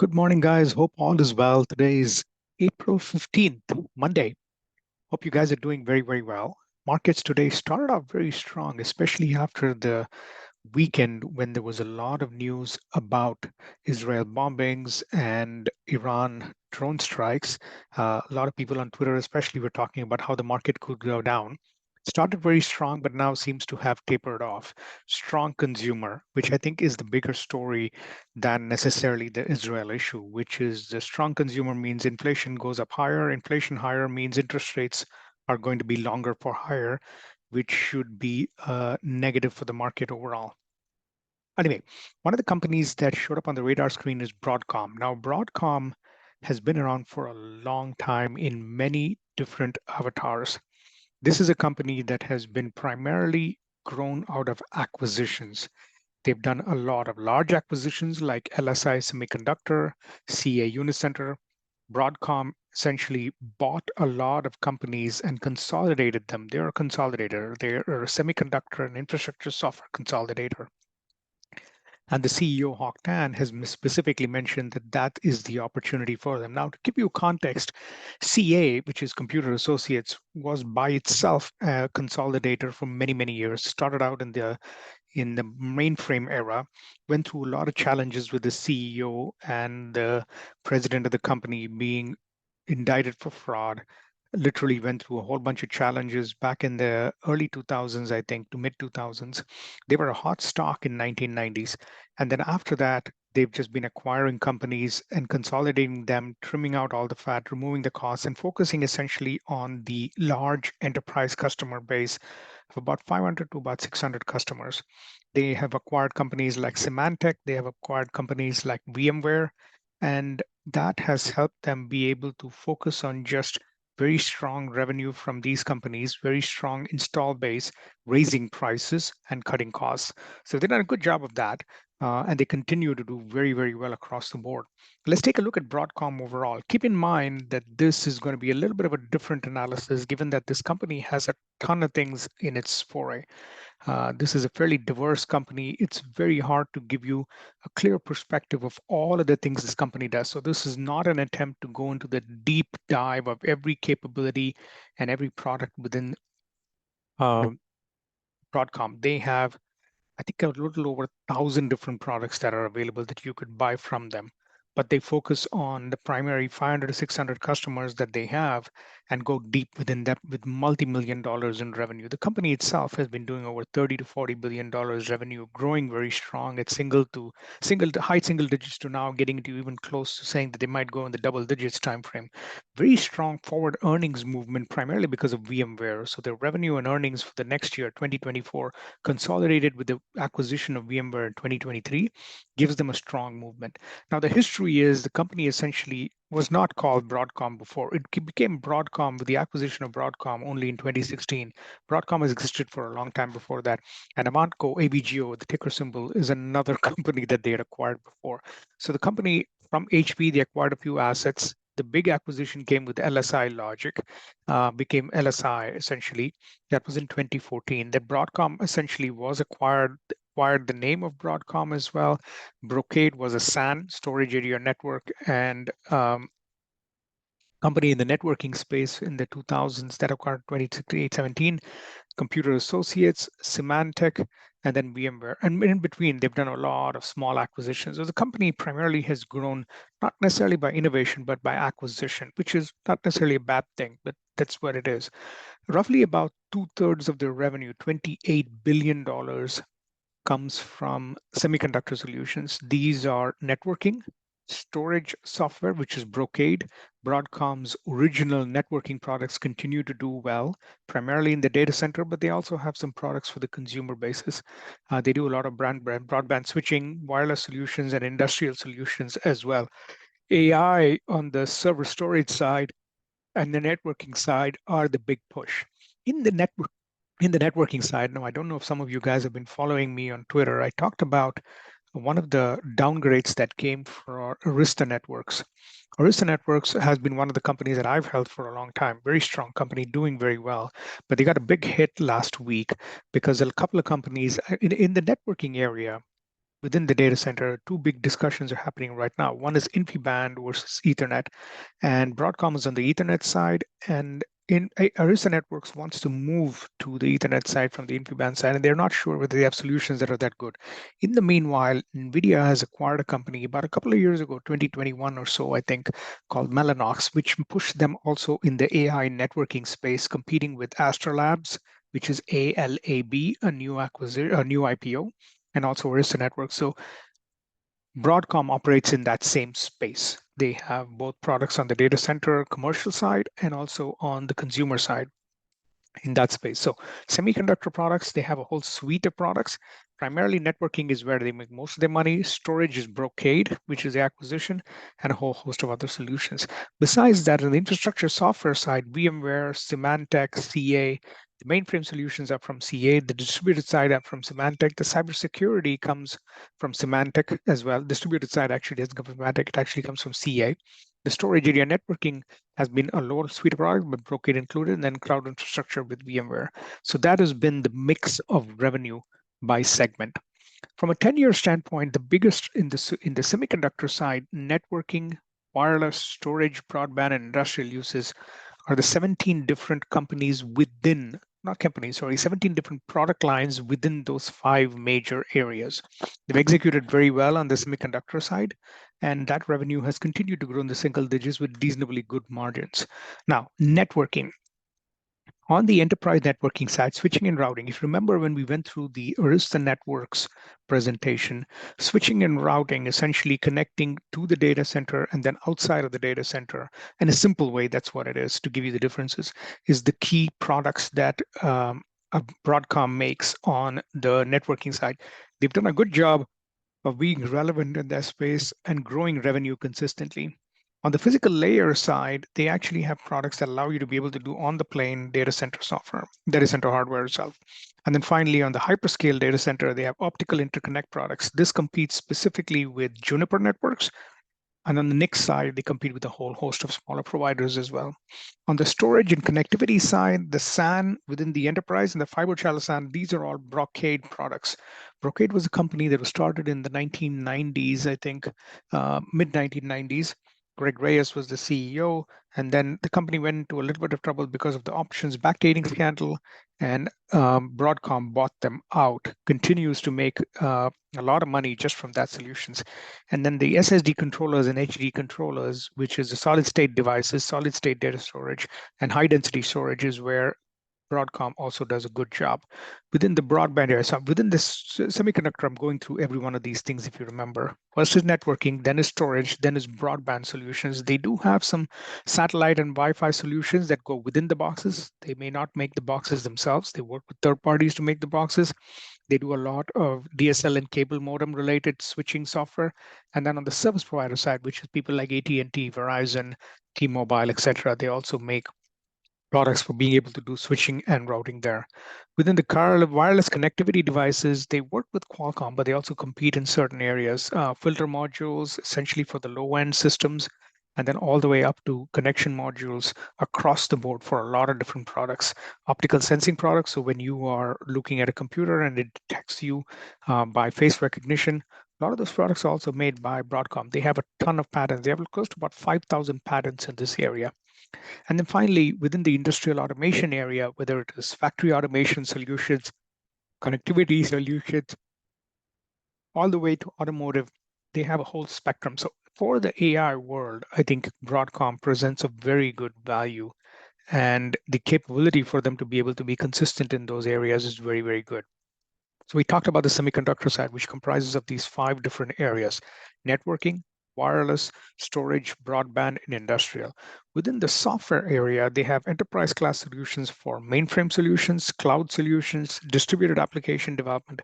Good morning, guys. Hope all is well. Today is April 15th, Monday. Hope you guys are doing very, very well. Markets today started off very strong, especially after the weekend when there was a lot of news about Israel bombings and Iran drone strikes. A lot of people on Twitter, especially, were talking about how the market could go down. Started very strong, but now seems to have tapered off. Strong consumer, which I think is the bigger story than necessarily the Israel issue, which is the strong consumer means inflation goes up higher. Inflation higher means interest rates are going to be longer for higher, which should be negative for the market overall. Anyway, one of the companies that showed up on the radar screen is Broadcom. Now, Broadcom has been around for a long time in many different avatars. This is a company that has been primarily grown out of acquisitions. They've done a lot of large acquisitions like LSI Semiconductor, CA Unicenter. Broadcom essentially bought a lot of companies and consolidated them. They're a consolidator. They're a semiconductor and infrastructure software consolidator. And the CEO, Hawk Tan, has specifically mentioned that that is the opportunity for them. Now, to give you context, CA, which is Computer Associates, was by itself a consolidator for many, many years. Started out in the mainframe era, went through a lot of challenges with the CEO and the president of the company being indicted for fraud. Literally went through a whole bunch of challenges back in the early 2000s, I think, to mid 2000s. They were a hot stock in 1990s. And then after that, they've just been acquiring companies and consolidating them, trimming out all the fat, removing the costs, and focusing essentially on the large enterprise customer base of about 500 to about 600 customers. They have acquired companies like Symantec, they have acquired companies like VMware, and that has helped them be able to focus on just very strong revenue from these companies, very strong install base, raising prices and cutting costs. So they've done a good job of that, and they continue to do very, very well across the board. Let's take a look at Broadcom overall. Keep in mind that this is going to be a little bit of a different analysis, given that this company has a ton of things in its foray. This is a fairly diverse company. It's very hard to give you a clear perspective of all of the things this company does. So this is not an attempt to go into the deep dive of every capability and every product within uh, Broadcom. They have, I think, a little over 1,000 different products that are available that you could buy from them. But they focus on the primary 500 to 600 customers that they have and go deep within that with multi-million dollars in revenue. The company itself has been doing over 30 to 40 billion dollars revenue, growing very strong at high single digits to now getting to even close to saying that they might go in the double digits timeframe. Very strong forward earnings movement, primarily because of VMware. So their revenue and earnings for the next year, 2024, consolidated with the acquisition of VMware in 2023, gives them a strong movement. Now, the history is the company essentially was not called Broadcom before. It became Broadcom with the acquisition of Broadcom only in 2016. Broadcom has existed for a long time before that. And Avago, AVGO, the ticker symbol, is another company that they had acquired before. So the company from HP, they acquired a few assets. The big acquisition came with LSI Logic, became LSI essentially. That was in 2014. That Broadcom essentially was acquired the name of Broadcom as well. Brocade was a SAN, storage area network, and company in the networking space in the 2000s that acquired 2017. Computer Associates, Symantec, and then VMware. And in between, they've done a lot of small acquisitions. So the company primarily has grown not necessarily by innovation, but by acquisition, which is not necessarily a bad thing, but that's what it is. Roughly about two-thirds of their revenue, $28 billion, comes from semiconductor solutions. These are networking, storage software, which is Brocade. Broadcom's original networking products continue to do well, primarily in the data center, but they also have some products for the consumer basis. They do a lot of broadband switching, wireless solutions, and industrial solutions as well. AI on the server storage side and the networking side are the big push. In the network in the networking side, now I don't know if some of you guys have been following me on Twitter. I talked about one of the downgrades that came for Arista Networks. Arista Networks has been one of the companies that I've held for a long time. Very strong company, doing very well. But they got a big hit last week because a couple of companies in the networking area, within the data center, two big discussions are happening right now. One is InfiniBand versus Ethernet, and Broadcom is on the Ethernet side, and Arista Networks wants to move to the Ethernet side from the InfiniBand side, and they're not sure whether they have solutions that are that good. In the meanwhile, NVIDIA has acquired a company about a couple of years ago, 2021 or so, I think, called Mellanox, which pushed them also in the AI networking space, competing with Astrolabs, which is ALAB, a new acquisition, a new IPO, and also Arista Networks. So Broadcom operates in that same space. They have both products on the data center commercial side and also on the consumer side in that space. So semiconductor products, they have a whole suite of products. Primarily networking is where they make most of their money. Storage is Brocade, which is the acquisition, and a whole host of other solutions. Besides that, on the infrastructure software side, VMware, Symantec, CA, the mainframe solutions are from CA, the distributed side are from Symantec, the cybersecurity comes from Symantec as well. Distributed side actually doesn't come from Symantec, it actually comes from CA. The storage area networking has been a lower suite of products, but Brocade included, and then cloud infrastructure with VMware. So that has been the mix of revenue by segment. From a 10-year standpoint, the biggest in the semiconductor side, networking, wireless, storage, broadband, and industrial uses are the 17 different companies within, not companies, sorry, 17 different product lines within those five major areas. They've executed very well on the semiconductor side, and that revenue has continued to grow in the single digits with reasonably good margins. Now, networking. On the enterprise networking side, switching and routing, if you remember when we went through the Arista Networks presentation, switching and routing, essentially connecting to the data center and then outside of the data center, in a simple way, that's what it is, to give you the differences, is the key products that Broadcom makes on the networking side. They've done a good job of being relevant in that space and growing revenue consistently. On the physical layer side, they actually have products that allow you to be able to do on the plane data center software, data center hardware itself. And then finally, on the hyperscale data center, they have optical interconnect products. This competes specifically with Juniper Networks. And on the NIC side, they compete with a whole host of smaller providers as well. On the storage and connectivity side, the SAN within the enterprise and the fiber channel SAN, these are all Brocade products. Brocade was a company that was started in the 1990s, I think, mid 1990s. Greg Reyes was the CEO, and then the company went into a little bit of trouble because of the options backdating scandal, and Broadcom bought them out, continues to make a lot of money just from that solutions. And then the SSD controllers and HD controllers, which is the solid state devices, solid state data storage, and high density storage is where Broadcom also does a good job. Within the broadband area, so within this semiconductor, I'm going through every one of these things if you remember. First is networking, then is storage, then is broadband solutions. They do have some satellite and Wi-Fi solutions that go within the boxes. They may not make the boxes themselves. They work with third parties to make the boxes. They do a lot of DSL and cable modem related switching software. And then on the service provider side, which is people like AT&T, Verizon, T-Mobile, etc., they also make products for being able to do switching and routing there. Within the wireless connectivity devices, they work with Qualcomm, but they also compete in certain areas. Filter modules, essentially for the low-end systems, and then all the way up to connection modules across the board for a lot of different products. Optical sensing products, so when you are looking at a computer and it detects you by face recognition, a lot of those products are also made by Broadcom. They have a ton of patents. They have close to about 5,000 patents in this area. And then finally, within the industrial automation area, whether it is factory automation solutions, connectivity solutions, all the way to automotive, they have a whole spectrum. So for the AI world, I think Broadcom presents a very good value, and the capability for them to be able to be consistent in those areas is very, very good. So we talked about the semiconductor side, which comprises of these five different areas: networking, wireless, storage, broadband, and industrial. Within the software area, they have enterprise class solutions for mainframe solutions, cloud solutions, distributed application development,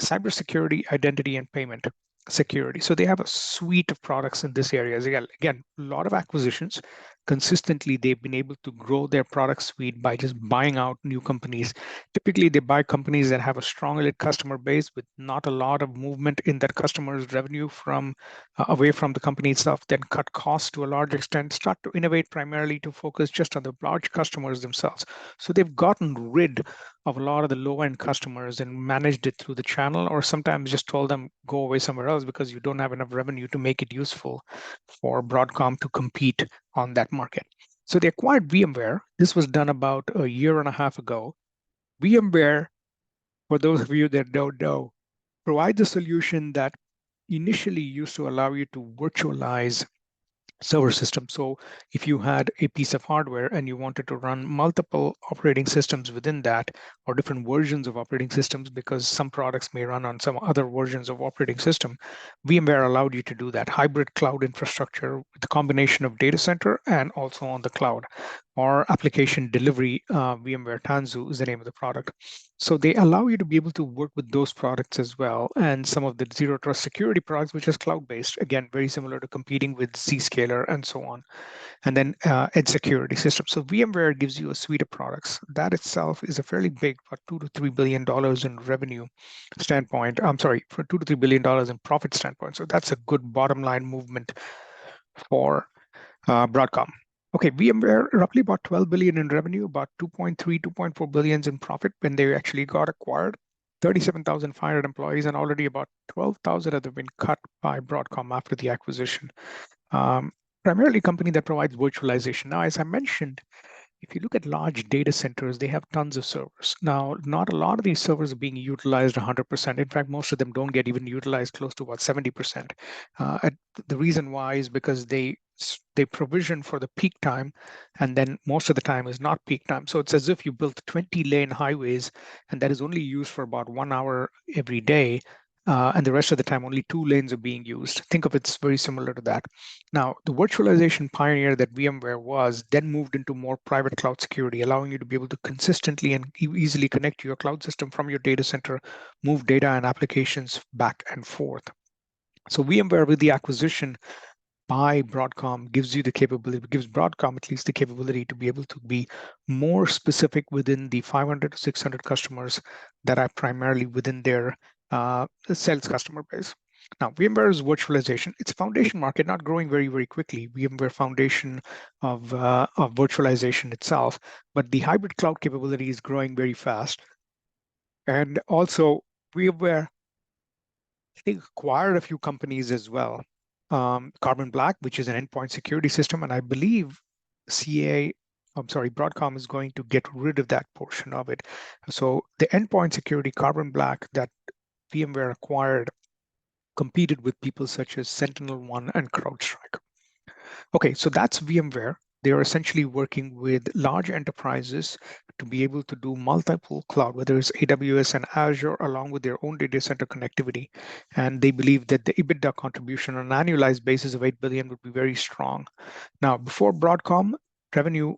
cybersecurity, identity, and payment security. So they have a suite of products in this area. Again, a lot of acquisitions. consistently they've been able to grow their product suite by just buying out new companies. Typically, they buy companies that have a strong customer base with not a lot of movement in that customer's revenue from away from the company itself, then cut costs to a large extent, start to innovate primarily to focus just on the large customers themselves. So they've gotten rid of a lot of the low-end customers and managed it through the channel, or sometimes just told them go away somewhere else because you don't have enough revenue to make it useful for Broadcom to compete on that market. So they acquired VMware. This was done about a year and a half ago. VMware, for those of you that don't know, provides a solution that initially used to allow you to virtualize server system. So if you had a piece of hardware and you wanted to run multiple operating systems within that, or different versions of operating systems, because some products may run on some other versions of operating system, VMware allowed you to do that hybrid cloud infrastructure with a combination of data center and also on the cloud. Or application delivery, VMware Tanzu is the name of the product. So they allow you to be able to work with those products as well, and some of the zero trust security products, which is cloud-based, again, very similar to competing with Zscaler and so on. And then edge security systems. So VMware gives you a suite of products. That itself is a fairly big, about $2 to $3 billion in revenue standpoint. I'm sorry, for $2 to $3 billion in profit standpoint. So that's a good bottom line movement for Broadcom. Okay, VMware roughly about 12 billion in revenue, about 2.3, 2.4 billions in profit when they actually got acquired. 37,500 employees, and already about 12,000 have been cut by Broadcom after the acquisition. Primarily a company that provides virtualization. Now, as I mentioned, if you look at large data centers, they have tons of servers. Now, not a lot of these servers are being utilized 100%. In fact, most of them don't get even utilized close to about 70%. The reason why is because they provision for the peak time, and then most of the time is not peak time. So it's as if you built 20-lane highways, and that is only used for about 1 hour every day. And the rest of the time, only 2 lanes are being used. Think of it's very similar to that. Now, the virtualization pioneer that VMware was then moved into more private cloud security, allowing you to be able to consistently and easily connect to your cloud system from your data center, move data and applications back and forth. So VMware, with the acquisition by Broadcom, gives Broadcom at least the capability to be able to be more specific within the 500 to 600 customers that are primarily within their sales customer base. Now, VMware's virtualization, it's a foundation market, not growing very, very quickly. VMware foundation of virtualization itself, but the hybrid cloud capability is growing very fast. And also, VMware, I think, acquired a few companies as well. Carbon Black, which is an endpoint security system, and I believe Broadcom is going to get rid of that portion of it. So the endpoint security Carbon Black that VMware acquired competed with people such as SentinelOne and CrowdStrike. Okay, so that's VMware. They are essentially working with large enterprises to be able to do multiple cloud, whether it's AWS and Azure, along with their own data center connectivity. And they believe that the EBITDA contribution on an annualized basis of 8 billion would be very strong. Now, before Broadcom, revenue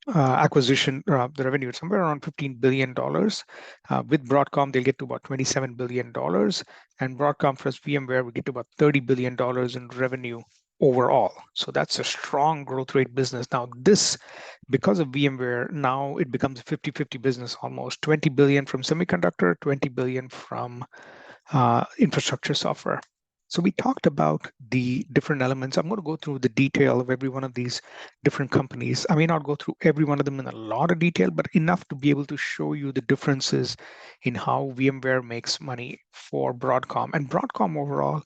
acquisition, the revenue is somewhere around $15 billion. With Broadcom, they'll get to about $27 billion. And Broadcom plus VMware will get to about $30 billion in revenue overall. So that's a strong growth rate business. Now this, because of VMware, now it becomes a 50-50 business almost. 20 billion from semiconductor, 20 billion from infrastructure software. So we talked about the different elements. I'm going to go through the detail of every one of these different companies. I may not go through every one of them in a lot of detail, but enough to be able to show you the differences in how VMware makes money for Broadcom. And Broadcom overall,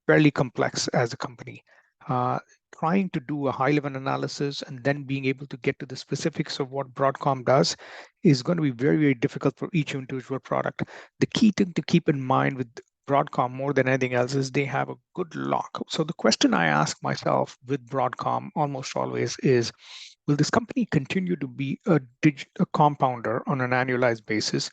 fairly complex as a company. Trying to do a high-level analysis and then being able to get to the specifics of what Broadcom does is going to be very, very difficult for each individual product. The key thing to keep in mind with Broadcom more than anything else is they have a good lock. So the question I ask myself with Broadcom almost always is, will this company continue to be a compounder on an annualized basis?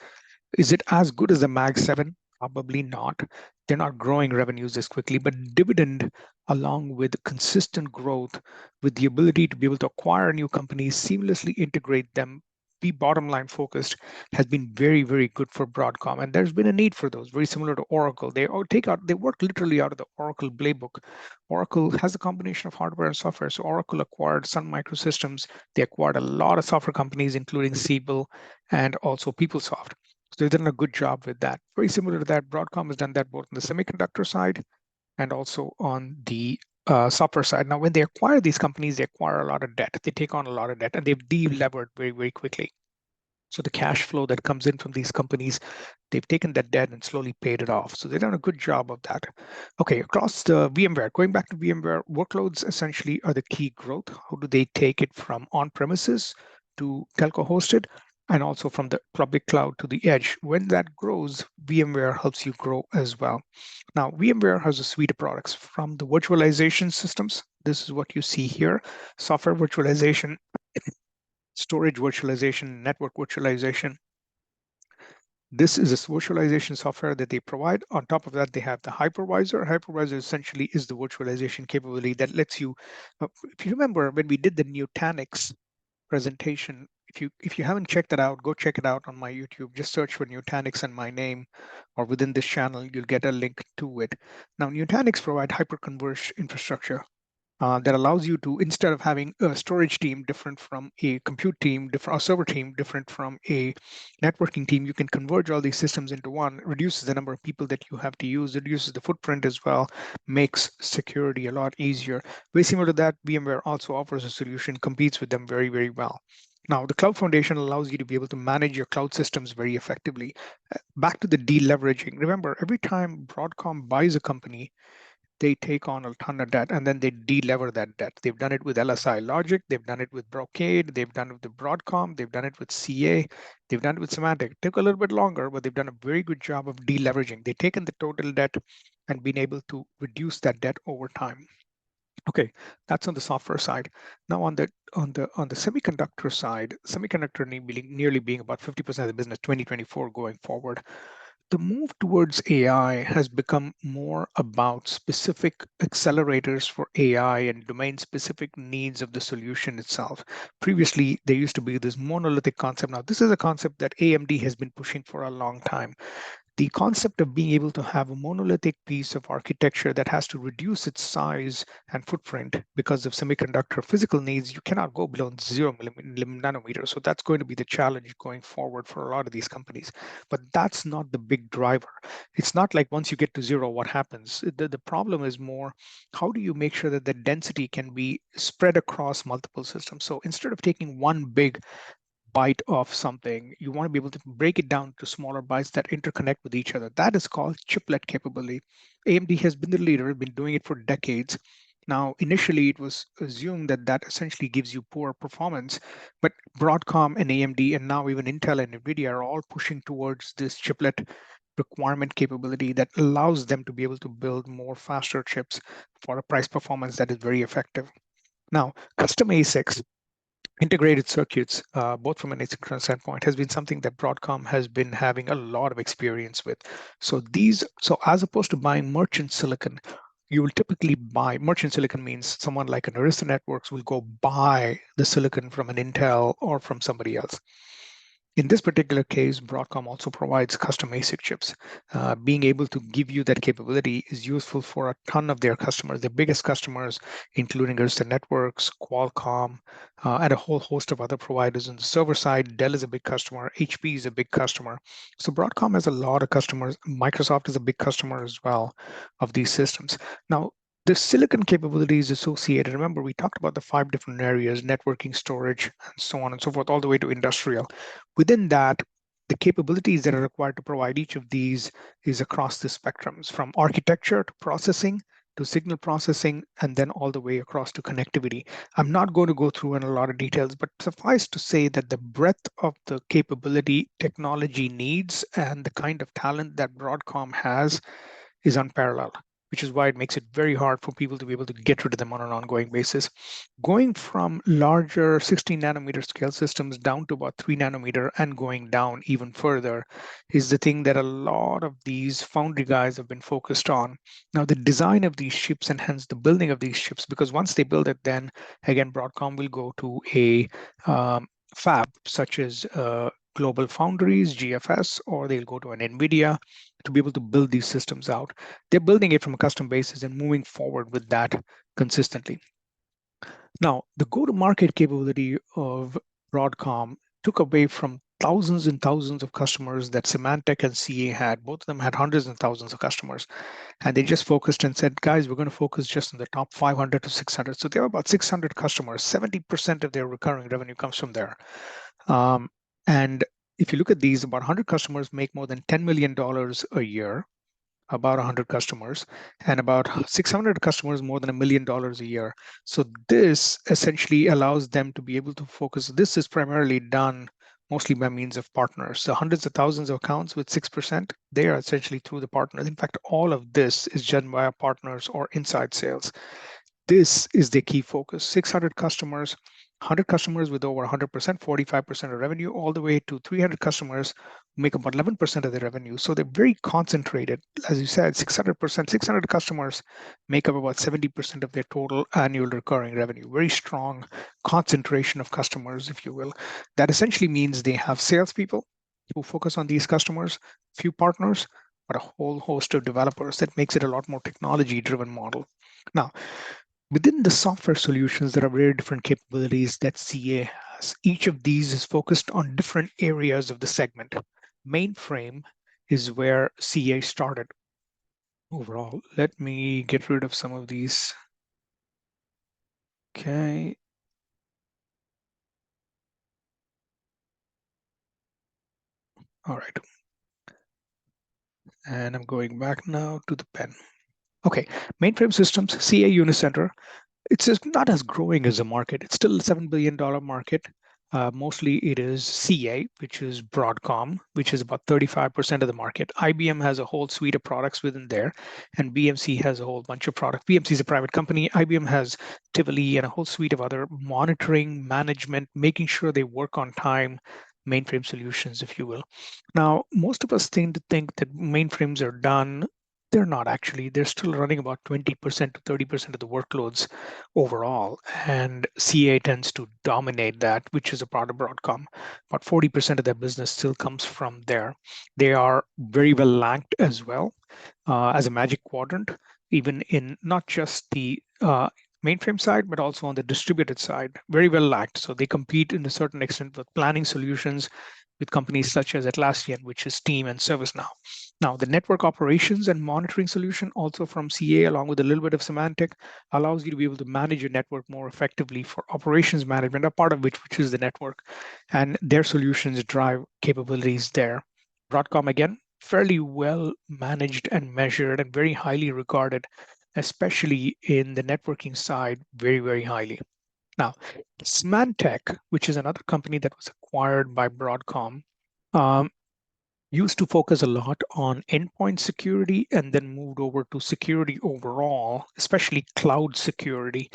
Is it as good as the Mag 7? Probably not. They're not growing revenues as quickly, but dividend along with consistent growth, with the ability to be able to acquire new companies, seamlessly integrate them, be bottom line focused has been very, very good for Broadcom. And there's been a need for those, very similar to Oracle. They work literally out of the Oracle playbook. Oracle has a combination of hardware and software. So Oracle acquired Sun Microsystems. They acquired a lot of software companies, including Siebel and also PeopleSoft. So they've done a good job with that. Very similar to that, Broadcom has done that both on the semiconductor side and also on the software side. Now, when they acquire these companies, they acquire a lot of debt. They take on a lot of debt, and they've delevered very, very quickly. So the cash flow that comes in from these companies, they've taken that debt and slowly paid it off. So they've done a good job of that. Okay, across the VMware, going back to VMware, workloads essentially are the key growth. How do they take it from on-premises to telco hosted, and also from the public cloud to the edge? When that grows, VMware helps you grow as well. Now, VMware has a suite of products from the virtualization systems. This is what you see here: software virtualization, storage virtualization, network virtualization. This is a virtualization software that they provide. On top of that, they have the hypervisor. Hypervisor essentially is the virtualization capability that lets you, if you remember when we did the Nutanix presentation, if you haven't checked that out, go check it out on my YouTube. Just search for Nutanix and my name, or within this channel, you'll get a link to it. Now, Nutanix provide hyperconverged infrastructure that allows you to, instead of having a storage team different from a compute team, a server team different from a networking team, you can converge all these systems into one, reduces the number of people that you have to use, reduces the footprint as well, makes security a lot easier. Very similar to that, VMware also offers a solution, competes with them very, very well. Now, the Cloud Foundation allows you to be able to manage your cloud systems very effectively. Back to the deleveraging. Remember, every time Broadcom buys a company, they take on a ton of debt and then they delever that debt. They've done it with LSI Logic, they've done it with Brocade, they've done it with Broadcom, they've done it with CA, they've done it with Symantec. It took a little bit longer, but they've done a very good job of deleveraging. They've taken the total debt and been able to reduce that debt over time. Okay, that's on the software side. Now on the semiconductor side, semiconductor nearly being about 50% of the business 2024 going forward. The move towards AI has become more about specific accelerators for AI and domain-specific needs of the solution itself. Previously, there used to be this monolithic concept. Now, this is a concept that AMD has been pushing for a long time. The concept of being able to have a monolithic piece of architecture that has to reduce its size and footprint because of semiconductor physical needs, you cannot go below 0 nanometers. So that's going to be the challenge going forward for a lot of these companies. But that's not the big driver. It's not like once you get to 0, what happens? The problem is more, how do you make sure that the density can be spread across multiple systems? So instead of taking one big byte of something, you want to be able to break it down to smaller bytes that interconnect with each other. That is called chiplet capability. AMD has been the leader, been doing it for decades. Now, initially, it was assumed that that essentially gives you poor performance, but Broadcom and AMD, and now even Intel and NVIDIA are all pushing towards this chiplet requirement capability that allows them to be able to build more faster chips for a price performance that is very effective. Now, custom ASICs, integrated circuits, both from an asynchronous standpoint, has been something that Broadcom has been having a lot of experience with. So as opposed to buying merchant silicon, you will typically buy merchant silicon means someone like an Arista Networks will go buy the silicon from an Intel or from somebody else. In this particular case, Broadcom also provides custom ASIC chips. Being able to give you that capability is useful for a ton of their customers. Their biggest customers, including Arista Networks, Qualcomm, and a whole host of other providers. On the server side, Dell is a big customer, HP is a big customer. So Broadcom has a lot of customers. Microsoft is a big customer as well of these systems. Now, the silicon capabilities associated, remember, we talked about the 5 different areas: networking, storage, and so on and so forth, all the way to industrial. Within that, the capabilities that are required to provide each of these is across the spectrums, from architecture to processing to signal processing, and then all the way across to connectivity. I'm not going to go through in a lot of details, but suffice to say that the breadth of the capability technology needs and the kind of talent that Broadcom has is unparalleled, which is why it makes it very hard for people to be able to get rid of them on an ongoing basis. Going from larger 16 nanometer scale systems down to about 3 nanometer and going down even further is the thing that a lot of these foundry guys have been focused on. Now, the design of these chips and hence the building of these chips, because once they build it, then again, Broadcom will go to a fab, such as Global Foundries, GFS, or they'll go to an NVIDIA to be able to build these systems out. They're building it from a custom basis and moving forward with that consistently. Now, the go-to-market capability of Broadcom took away from thousands and thousands of customers that Symantec and CA had. Both of them had hundreds and thousands of customers. And they just focused and said, guys, we're going to focus just on the top 500 to 600. So they have about 600 customers. 70% of their recurring revenue comes from there. And if you look at these, about 100 customers make more than $10 million a year, about 100 customers, and about 600 customers more than $1 million a year. So this essentially allows them to be able to focus. This is primarily done mostly by means of partners. So hundreds of thousands of accounts with 6%, they are essentially through the partners. In fact, all of this is done via partners or inside sales. This is the key focus. 600 customers, 100 customers with over 100%, 45% of revenue, all the way to 300 customers who make about 11% of the revenue. So they're very concentrated. As you said, 600%, 600 customers make up about 70% of their total annual recurring revenue. Very strong concentration of customers, if you will. That essentially means they have salespeople who focus on these customers, few partners, but a whole host of developers. That makes it a lot more technology-driven model. Now, within the software solutions, there are very different capabilities that CA has. Each of these is focused on different areas of the segment. Mainframe is where CA started overall. Let me get rid of some of these. Okay. All right. And I'm going back now to the pen. Okay. Mainframe systems, CA Unicenter. It's just not as growing as a market. It's still a $7 billion market. Mostly it is CA, which is Broadcom, which is about 35% of the market. IBM has a whole suite of products within there, and BMC has a whole bunch of products. BMC is a private company. IBM has Tivoli and a whole suite of other monitoring, management, making sure they work on time, mainframe solutions, if you will. Now, most of us tend to think that mainframes are done. They're not actually. They're still running about 20% to 30% of the workloads overall. And CA tends to dominate that, which is a part of Broadcom. About 40% of their business still comes from there. They are very well ranked as well as a Magic Quadrant, even in not just the mainframe side, but also on the distributed side, very well ranked. So they compete in a certain extent with planning solutions with companies such as Atlassian, which is Team and ServiceNow. Now, the network operations and monitoring solution, also from CA, along with a little bit of Symantec, allows you to be able to manage your network more effectively for operations management, a part of which is the network. And their solutions drive capabilities there. Broadcom, again, fairly well managed and measured and very highly regarded, especially in the networking side, very, very highly. Now, Symantec, which is another company that was acquired by Broadcom, used to focus a lot on endpoint security and then moved over to security overall, especially cloud security.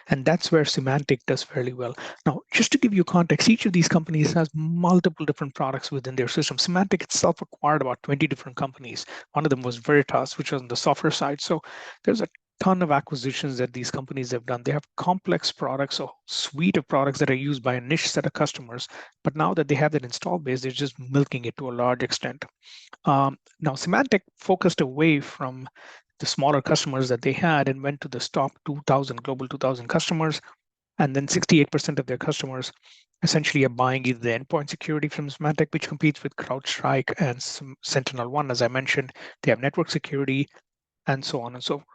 And that's where Symantec does fairly well. Now, just to give you context, each of these companies has multiple different products within their system. Symantec itself acquired about 20 different companies. One of them was Veritas, which was on the software side. So there's a ton of acquisitions that these companies have done. They have complex products, a suite of products that are used by a niche set of customers. But now that they have that install base, they're just milking it to a large extent. Now, Symantec focused away from the smaller customers that they had and went to the top 2,000, global 2,000 customers. And then 68% of their customers essentially are buying either the endpoint security from Symantec, which competes with CrowdStrike and SentinelOne. As I mentioned, they have network security and so on and so forth.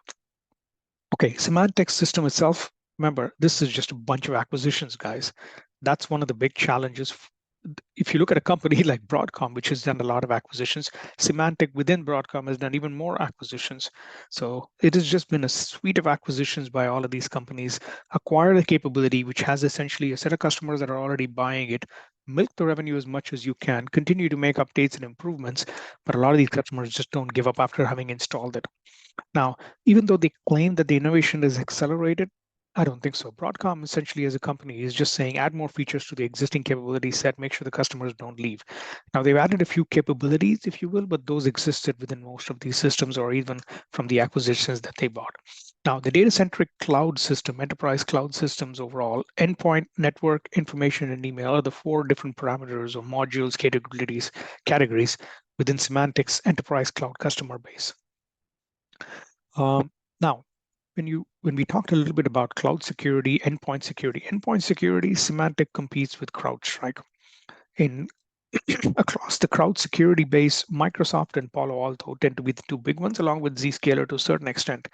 Okay, Symantec's system itself, remember, this is just a bunch of acquisitions, guys. That's one of the big challenges. If you look at a company like Broadcom, which has done a lot of acquisitions, Symantec within Broadcom has done even more acquisitions. So it has just been a suite of acquisitions by all of these companies, acquire the capability, which has essentially a set of customers that are already buying it, milk the revenue as much as you can, continue to make updates and improvements, but a lot of these customers just don't give up after having installed it. Now, even though they claim that the innovation is accelerated, I don't think so. Broadcom essentially as a company is just saying add more features to the existing capability set, make sure the customers don't leave. Now they've added a few capabilities, if you will, but those existed within most of these systems or even from the acquisitions that they bought. Now, the data-centric cloud system, enterprise cloud systems overall, endpoint, network, information, and email are the four different parameters or modules, categories within Symantec's enterprise cloud customer base. Now, when we talked a little bit about cloud security, endpoint security, Symantec competes with CrowdStrike. In across the crowd security base, Microsoft and Palo Alto tend to be the two big ones, along with Zscaler to a certain extent.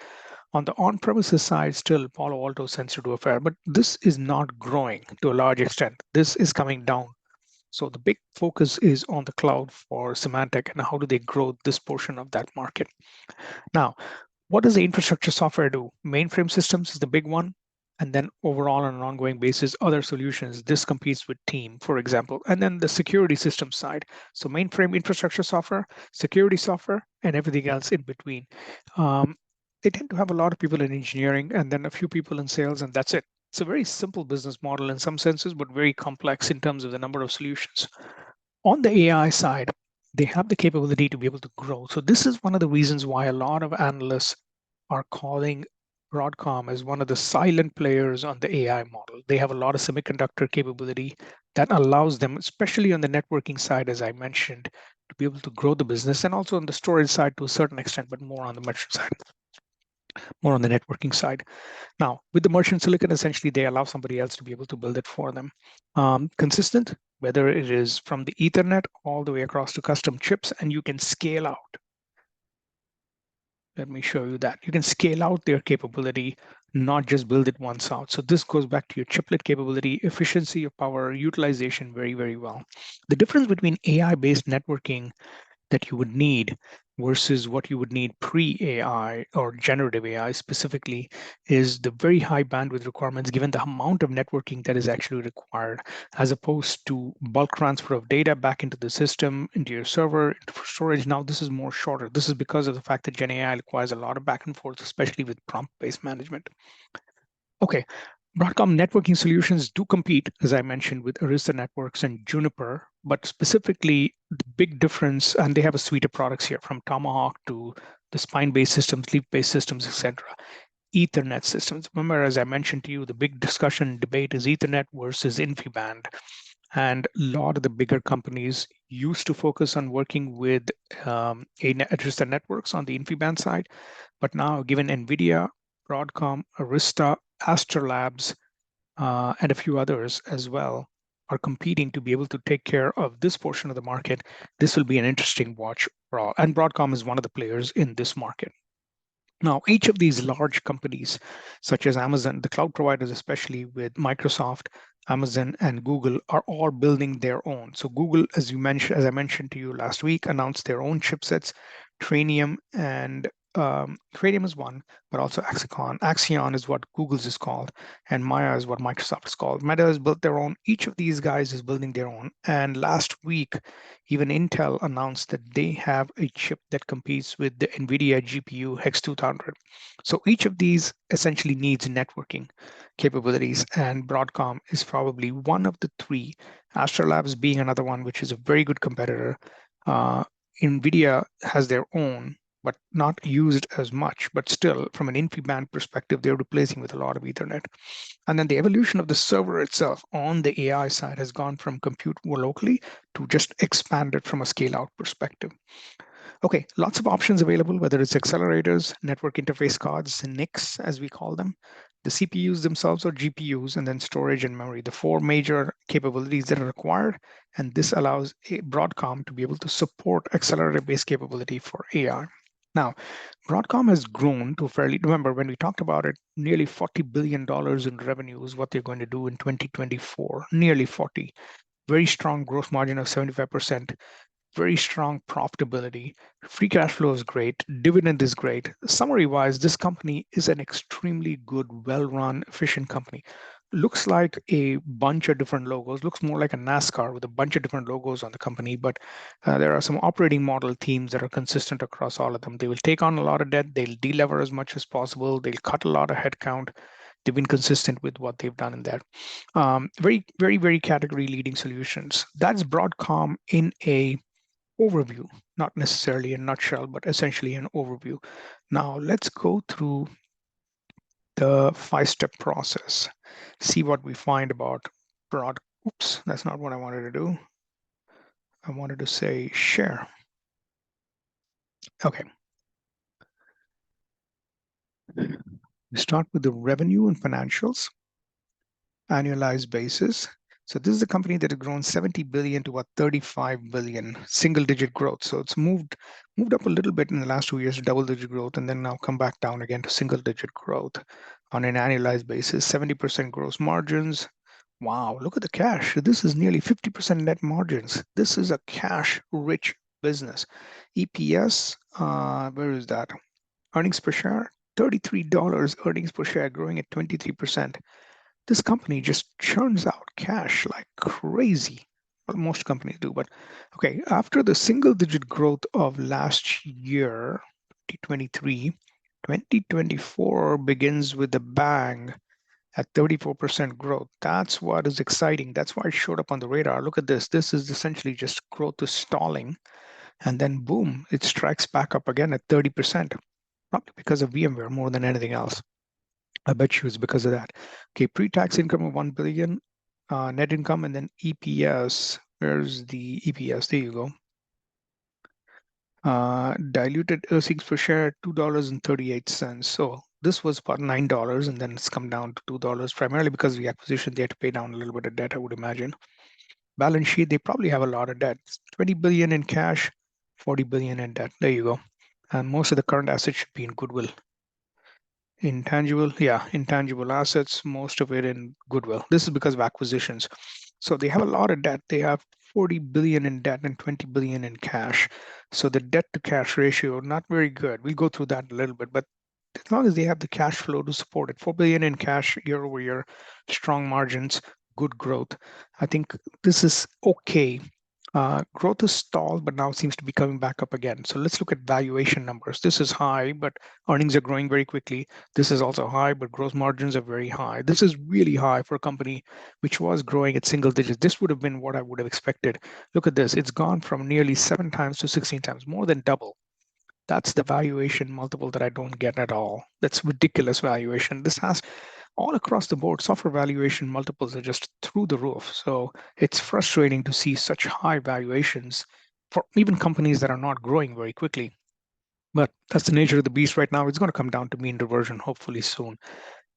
On the on-premises side, still Palo Alto tends to do a fair, but this is not growing to a large extent. This is coming down. So the big focus is on the cloud for Symantec and how do they grow this portion of that market. Now, what does the infrastructure software do? Mainframe systems is the big one. And then overall on an ongoing basis, other solutions. This competes with Team, for example. And then the security system side. So mainframe infrastructure software, security software, and everything else in between. They tend to have a lot of people in engineering and then a few people in sales, and that's it. It's a very simple business model in some senses, but very complex in terms of the number of solutions. On the AI side, they have the capability to be able to grow. So this is one of the reasons why a lot of analysts are calling Broadcom as one of the silent players on the AI model. They have a lot of semiconductor capability that allows them, especially on the networking side, as I mentioned, to be able to grow the business, and also on the storage side to a certain extent, but more on the merchant side, more on the networking side. Now, with the merchant silicon, essentially, they allow somebody else to be able to build it for them. Consistent, whether it is from the Ethernet all the way across to custom chips, and you can scale out. Let me show you that. You can scale out their capability, not just build it once out. So this goes back to your chiplet capability, efficiency of power, utilization very, very well. The difference between AI-based networking that you would need versus what you would need pre-AI or generative AI specifically is the very high bandwidth requirements given the amount of networking that is actually required, as opposed to bulk transfer of data back into the system, into your server, into storage. Now this is more shorter. This is because of the fact that Gen AI requires a lot of back and forth, especially with prompt-based management. Okay, Broadcom networking solutions do compete, as I mentioned, with Arista Networks and Juniper, but specifically the big difference, and they have a suite of products here from Tomahawk to the spine-based systems, leaf-based systems, etc. Ethernet systems. Remember, as I mentioned to you, the big discussion debate is Ethernet versus InfiniBand. And a lot of the bigger companies used to focus on working with Arista Networks on the InfiniBand side, but now given NVIDIA, Broadcom, Arista, Astrolabs, and a few others as well are competing to be able to take care of this portion of the market. This will be an interesting watch overall. And Broadcom is one of the players in this market. Now, each of these large companies, such as Amazon, the cloud providers, especially with Microsoft, Amazon, and Google, are all building their own. So Google, as I mentioned to you last week, announced their own chipsets, Trainium, and Trainium is one, but also Axion. Axion is what Google's is called, and Maya is what Microsoft is called. Meta has built their own. Each of these guys is building their own. And last week, even Intel announced that they have a chip that competes with the NVIDIA GPU Hex 2000. So each of these essentially needs networking capabilities, and Broadcom is probably one of the three, Astrolabs being another one, which is a very good competitor. NVIDIA has their own, but not used as much, but still from an InfiniBand perspective, they're replacing with a lot of Ethernet. And then the evolution of the server itself on the AI side has gone from compute more locally to just expanded from a scale out perspective. Okay, lots of options available, whether it's accelerators, network interface cards, NICs, as we call them, the CPUs themselves or GPUs, and then storage and memory, the four major capabilities that are required. And this allows Broadcom to be able to support accelerator-based capability for AI. Now, Broadcom has grown to remember when we talked about it, nearly $40 billion in revenue is what they're going to do in 2024, nearly 40. Very strong gross margin of 75%, very strong profitability. Free cash flow is great. Dividend is great. Summary-wise, this company is an extremely good, well-run, efficient company. Looks like a bunch of different logos, looks more like a NASCAR with a bunch of different logos on the company, but there are some operating model themes that are consistent across all of them. They will take on a lot of debt, they'll delever as much as possible, they'll cut a lot of headcount. They've been consistent with what they've done in that. Very, very, very category leading solutions. That's Broadcom in a overview, not necessarily a nutshell, but essentially an overview. Now let's go through the 5-step process. See what we find about oops, that's not what I wanted to do. I wanted to say share. Okay. We start with the revenue and financials, annualized basis. So this is a company that has grown 70 billion to about 35 billion, single-digit growth. So it's moved up a little bit in the last 2 years to double-digit growth, and then now come back down again to single-digit growth on an annualized basis. 70% gross margins. Wow, look at the cash. This is nearly 50% net margins. This is a cash-rich business. EPS, where is that? Earnings per share, $33 earnings per share, growing at 23%. This company just churns out cash like crazy. Well, most companies do, but okay, after the single-digit growth of last year, 2023, 2024 begins with a bang at 34% growth. That's what is exciting. That's why it showed up on the radar. Look at this. This is essentially just growth is stalling, and then boom, it strikes back up again at 30%, probably because of VMware more than anything else. I bet you it's because of that. Okay, pre-tax income of 1 billion, net income, and then EPS. Where's the EPS? There you go. Diluted earnings per share, $2.38. So this was about $9, and then it's come down to $2, primarily because of the acquisition. They had to pay down a little bit of debt, I would imagine. Balance sheet, they probably have a lot of debt. 20 billion in cash, 40 billion in debt. There you go. And most of the current assets should be in goodwill. Intangible assets, most of it in goodwill. This is because of acquisitions. So they have a lot of debt. They have 40 billion in debt and 20 billion in cash. So the debt to cash ratio, not very good. We'll go through that a little bit, but as long as they have the cash flow to support it, 4 billion in cash year over year, strong margins, good growth. I think this is okay. Growth is stalled, but now seems to be coming back up again. So let's look at valuation numbers. This is high, but earnings are growing very quickly. This is also high, but gross margins are very high. This is really high for a company which was growing at single digits. This would have been what I would have expected. Look at this. It's gone from nearly 7 times to 16 times, more than double. That's the valuation multiple that I don't get at all. That's ridiculous valuation. This has all across the board, software valuation multiples are just through the roof. So it's frustrating to see such high valuations for even companies that are not growing very quickly. But that's the nature of the beast right now. It's going to come down to mean reversion hopefully soon.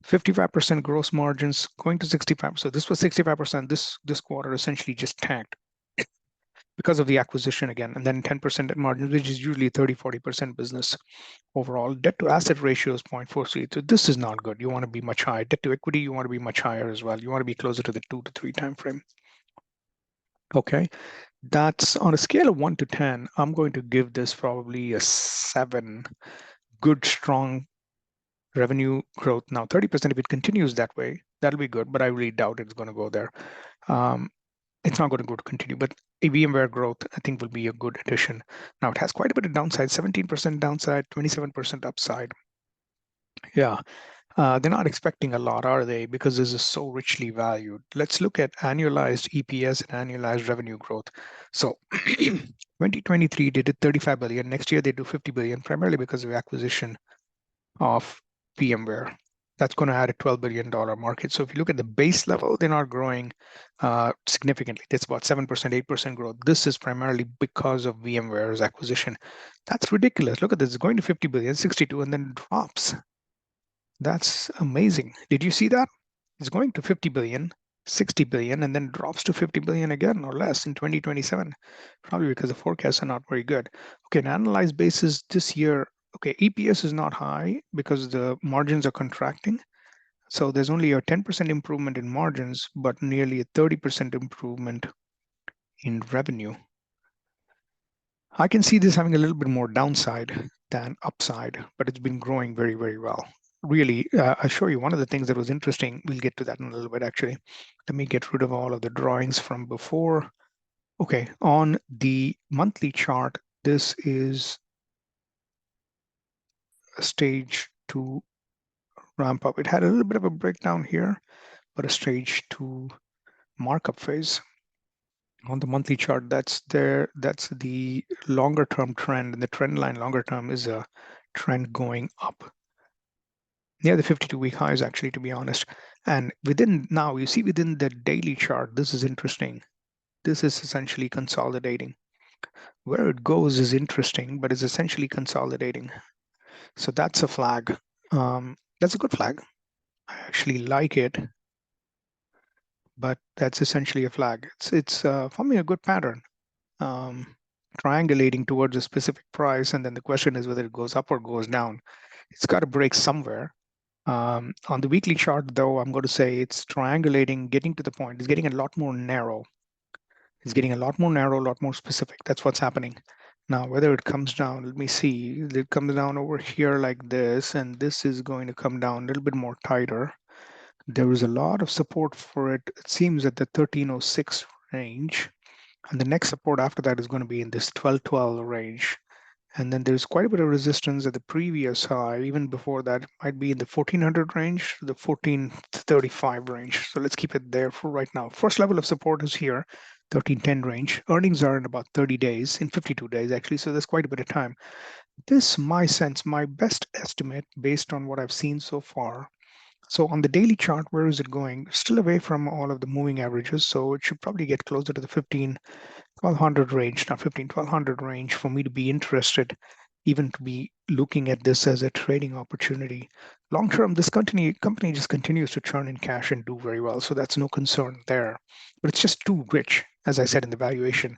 55% gross margins going to 65. So this was 65%. This quarter essentially just tanked because of the acquisition again, and then 10% net margins, which is usually 30-40% business. Overall, debt to asset ratio is 0.43. So this is not good. You want to be much higher. Debt to equity, you want to be much higher as well. You want to be closer to the 2 to 3 time frame. Okay, that's on a scale of 1 to 10. I'm going to give this probably a 7. Good, strong revenue growth. Now, 30%, if it continues that way, that'll be good, but I really doubt it's going to go there. It's not going to go to continue, but a VMware growth, I think, will be a good addition. Now, it has quite a bit of downside, 17% downside, 27% upside. Yeah, they're not expecting a lot, are they? Because this is so richly valued. Let's look at annualized EPS and annualized revenue growth. So 2023, they did 35 billion. Next year, they do 50 billion, primarily because of acquisition of VMware. That's going to add a $12 billion market. So if you look at the base level, they're not growing significantly. It's about 7%, 8% growth. This is primarily because of VMware's acquisition. That's ridiculous. Look at this. It's going to 50 billion, 62, and then drops. That's amazing. Did you see that? It's going to 50 billion, 60 billion, and then drops to 50 billion again or less in 2027, probably because the forecasts are not very good. Okay, an analyzed basis this year, okay, EPS is not high because the margins are contracting. So there's only a 10% improvement in margins, but nearly a 30% improvement in revenue. I can see this having a little bit more downside than upside, but it's been growing very, very well. Really, I'll show you one of the things that was interesting. We'll get to that in a little bit, actually. Let me get rid of all of the drawings from before. Okay, on the monthly chart, this is a stage 2 ramp up. It had a little bit of a breakdown here, but a stage 2 markup phase. On the monthly chart, that's the longer term trend, and the trend line longer term is a trend going up. near the 52-week highs, actually, to be honest. And within now, you see within the daily chart, this is interesting. This is essentially consolidating. Where it goes is interesting, but it's essentially consolidating. So that's a flag. That's a good flag. I actually like it, but that's essentially a flag. It's forming a good pattern, um, triangulating towards a specific price, and then the question is whether it goes up or goes down. It's got to break somewhere. On the weekly chart, though, I'm going to say it's triangulating, getting to the point. It's getting a lot more narrow. It's getting a lot more narrow, a lot more specific. That's what's happening. Now, whether it comes down, let me see. It comes down over here like this, and this is going to come down a little bit more tighter. There is a lot of support for it. It seems at the 1306 range. And the next support after that is going to be in this 1212 range. And then there's quite a bit of resistance at the previous high. Even before that, it might be in the 1400 range, the 1435 range. So let's keep it there for right now. First level of support is here, 1310 range. Earnings are in about 30 days, in 52 days actually. So there's quite a bit of time. This, my sense, my best estimate based on what I've seen so far. So on the daily chart, where is it going? Still away from all of the moving averages. So it should probably get closer to the 1200 range, not 1200 range for me to be interested, even to be looking at this as a trading opportunity. Long term, this company just continues to churn in cash and do very well. So that's no concern there. But it's just too rich, as I said in the valuation.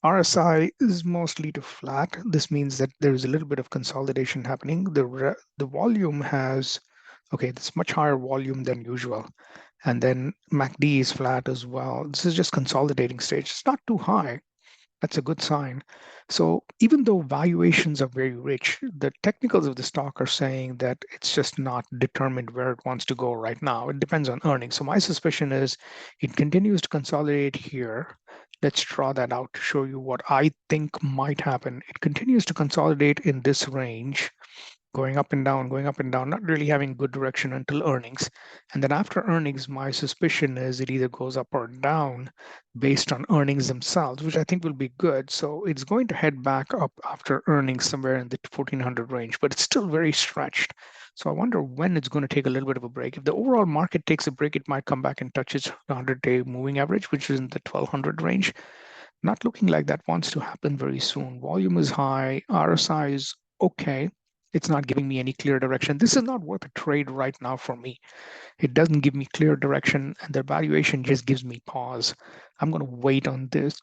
RSI is mostly to flat. This means that there's a little bit of consolidation happening. The volume has, okay, it's much higher volume than usual. And then MACD is flat as well. This is just consolidating stage. It's not too high. That's a good sign. So even though valuations are very rich, the technicals of the stock are saying that it's just not determined where it wants to go right now. It depends on earnings. So my suspicion is it continues to consolidate here. Let's draw that out to show you what I think might happen. It continues to consolidate in this range, going up and down, not really having good direction until earnings. And then after earnings, my suspicion is it either goes up or down based on earnings themselves, which I think will be good. So it's going to head back up after earnings somewhere in the 1400 range, but it's still very stretched. So I wonder when it's going to take a little bit of a break. If the overall market takes a break, it might come back and touch its 100-day moving average, which is in the 1200 range. Not looking like that wants to happen very soon. Volume is high, RSI is okay. It's not giving me any clear direction. This is not worth a trade right now for me. It doesn't give me clear direction, and the valuation just gives me pause. I'm going to wait on this.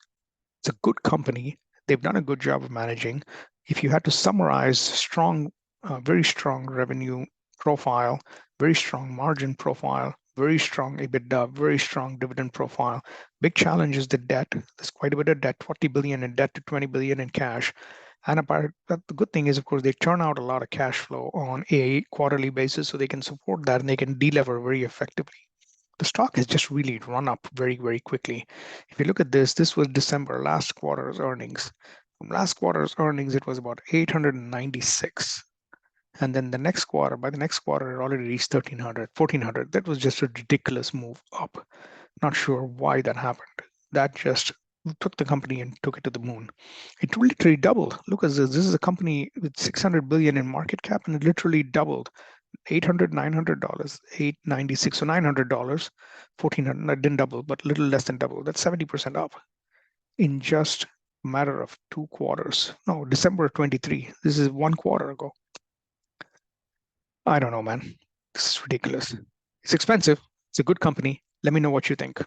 It's a good company. They've done a good job of managing. If you had to summarize very strong revenue profile, very strong margin profile, very strong EBITDA, very strong dividend profile. Big challenge is the debt. There's quite a bit of debt, 40 billion in debt to 20 billion in cash. And apart, the good thing is, of course, they turn out a lot of cash flow on a quarterly basis, so they can support that and they can delever very effectively. The stock has just really run up very, very quickly. If you look at this, this was December, last quarter's earnings. From last quarter's earnings, it was about 896. And then the next quarter, by the next quarter, it already reached 1300, 1400. That was just a ridiculous move up. Not sure why that happened. That just took the company and took it to the moon. It literally doubled. Look at this. This is a company with 600 billion in market cap, and it literally doubled. $800, $900, 896, so $900, 1400. That didn't double, but a little less than double. That's 70% up in just a matter of 2 quarters. No, December 23. This is 1 quarter ago. I don't know, man. This is ridiculous. It's expensive. It's a good company. Let me know what you think.